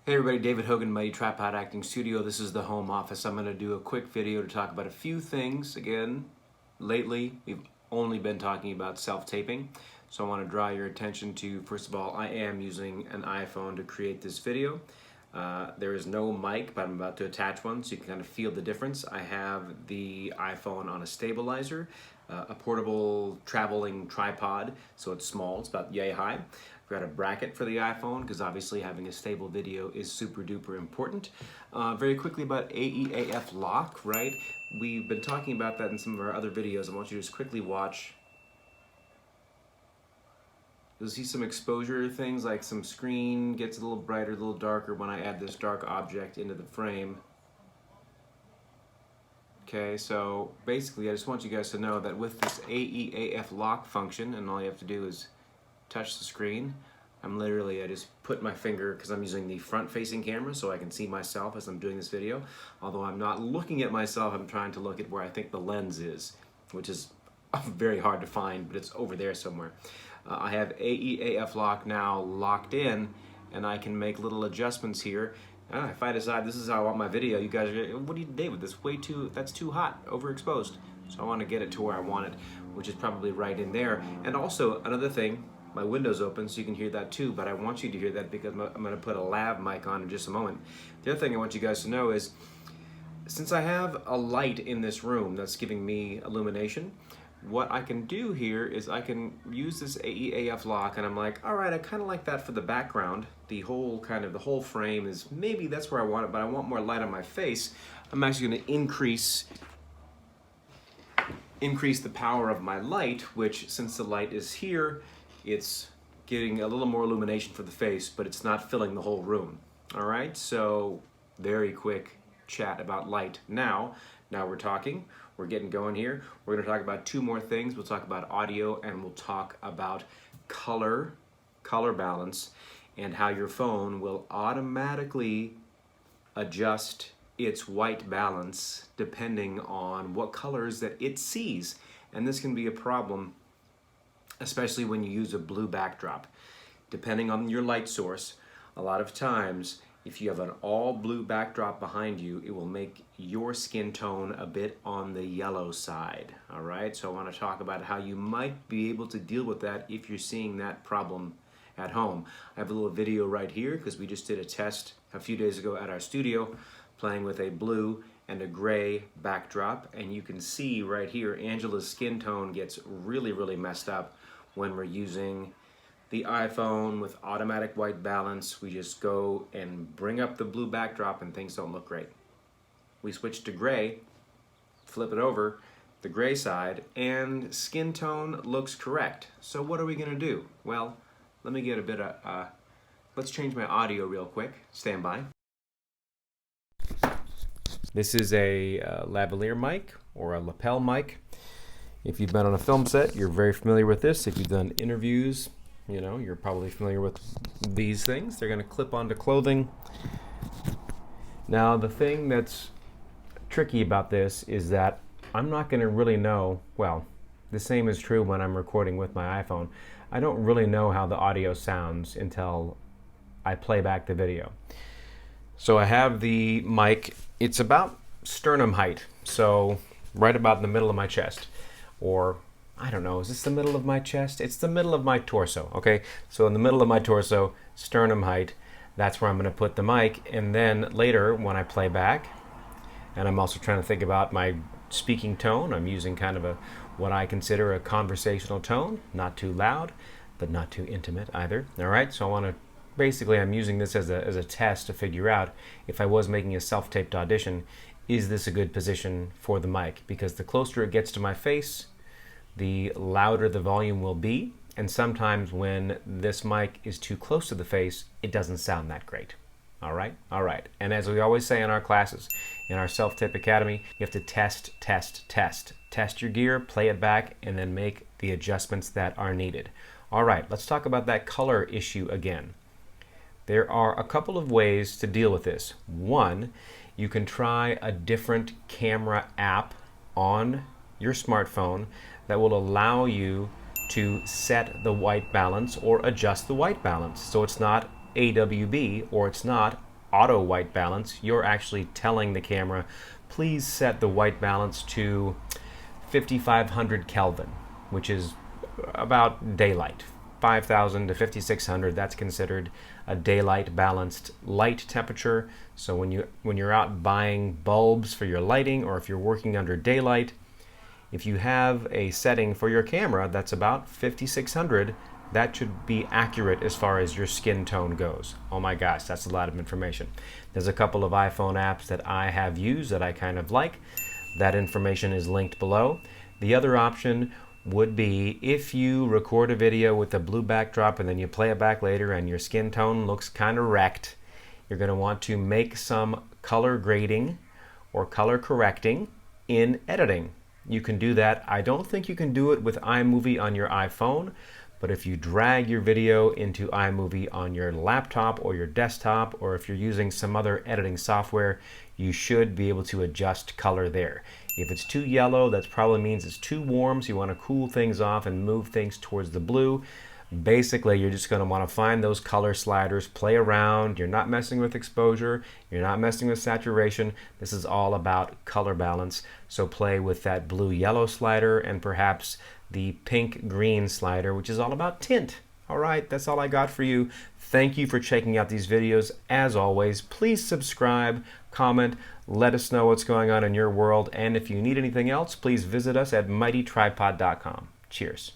Hey everybody, David Hogan, Mighty Tripod Acting Studio. This is the home office. I'm going to do a quick video to talk about a few things. Again, lately we've only been talking about self-taping. So I want to draw your attention to, first of all, I am using an iPhone to create this video. There is no mic, but I'm about to attach one so you can kind of feel the difference. I have the iPhone on a stabilizer, a portable traveling tripod, so it's small, it's about yay high. I've got a bracket for the iPhone because obviously having a stable video is super duper important. Very quickly about AEAF lock, right? We've been talking about that in some of our other videos. I want you to just quickly watch. You'll see some exposure things, like some screen gets a little brighter, a little darker when I add this dark object into the frame. Okay, so basically I just want you guys to know that with this AEAF lock function, and all you have to do is touch the screen, I just put my finger, because I'm using the front-facing camera so I can see myself as I'm doing this video. Although I'm not looking at myself, I'm trying to look at where I think the lens is, which is very hard to find, but it's over there somewhere. I have AEAF lock now locked in, and I can make little adjustments here. If I decide this is how I want my video, you guys are, what do you do, David? That's too hot, overexposed. So I want to get it to where I want it, which is probably right in there. And also another thing, my window's open so you can hear that too, but I want you to hear that because I'm going to put a lav mic on in just a moment. The other thing I want you guys to know is, since I have a light in this room that's giving me illumination, what I can do here is I can use this AEAF lock, and I'm like, all right, I kind of like that for the background. The whole frame is, maybe that's where I want it, but I want more light on my face. I'm actually going to increase the power of my light, which, since the light is here, it's getting a little more illumination for the face, but it's not filling the whole room. All right, so very quick chat about light. Now we're talking. We're getting going here. We're going to talk about two more things. We'll talk about audio, and we'll talk about color balance, and how your phone will automatically adjust its white balance depending on what colors that it sees. And this can be a problem, especially when you use a blue backdrop. Depending on your light source, a lot of times, if you have an all blue backdrop behind you, it will make your skin tone a bit on the yellow side. All right, so I want to talk about how you might be able to deal with that if you're seeing that problem at home. I have a little video right here because we just did a test a few days ago at our studio playing with a blue and a gray backdrop, and you can see right here Angela's skin tone gets really messed up when we're using the iPhone with automatic white balance. We just go and bring up the blue backdrop and things don't look great. We switch to gray, flip it over, the gray side, and skin tone looks correct. So what are we gonna do? Well, let me get a bit of, let's change my audio real quick. Stand by. This is a lavalier mic, or a lapel mic. If you've been on a film set, you're very familiar with this. If you've done interviews, you know, you're probably familiar with these things. They're going to clip onto clothing. Now, the thing that's tricky about this is that I'm not going to really know, well, the same is true when I'm recording with my iPhone. I don't really know how the audio sounds until I play back the video. So I have the mic, it's about sternum height, so right about in the middle of my chest. Or, I don't know, is this the middle of my chest? It's the middle of my torso, okay? So in the middle of my torso, sternum height, that's where I'm going to put the mic. And then later, when I play back, and I'm also trying to think about my speaking tone, I'm using kind of what I consider a conversational tone, not too loud, but not too intimate either, all right? So I want to, basically I'm using this as a test to figure out, if I was making a self-taped audition, is this a good position for the mic? Because the closer it gets to my face, the louder the volume will be, and sometimes when this mic is too close to the face, it doesn't sound that great. All right? All right. And as we always say in our classes, in our Self-Tape Academy, you have to test. Test your gear, play it back, and then make the adjustments that are needed. All right, let's talk about that color issue again. There are a couple of ways to deal with this. One, you can try a different camera app on your smartphone that will allow you to set the white balance or adjust the white balance. So it's not AWB or it's not auto white balance, you're actually telling the camera, please set the white balance to 5500 Kelvin, which is about daylight. 5000 to 5600, that's considered a daylight balanced light temperature. So when you're out buying bulbs for your lighting, or if you're working under daylight, if you have a setting for your camera that's about 5600, that should be accurate as far as your skin tone goes. Oh my gosh, that's a lot of information. There's a couple of iPhone apps that I have used that I kind of like. That information is linked below. The other option would be if you record a video with a blue backdrop and then you play it back later and your skin tone looks kind of wrecked, you're going to want to make some color grading or color correcting in editing. You can do that. I don't think you can do it with iMovie on your iPhone, but if you drag your video into iMovie on your laptop or your desktop, or if you're using some other editing software, you should be able to adjust color there. If it's too yellow, that probably means it's too warm, so you want to cool things off and move things towards the blue. Basically, you're just going to want to find those color sliders, play around. You're not messing with exposure. You're not messing with saturation. This is all about color balance. So play with that blue-yellow slider and perhaps the pink-green slider, which is all about tint. All right, that's all I got for you. Thank you for checking out these videos. As always, please subscribe, comment, let us know what's going on in your world. And if you need anything else, please visit us at mightytripod.com. Cheers.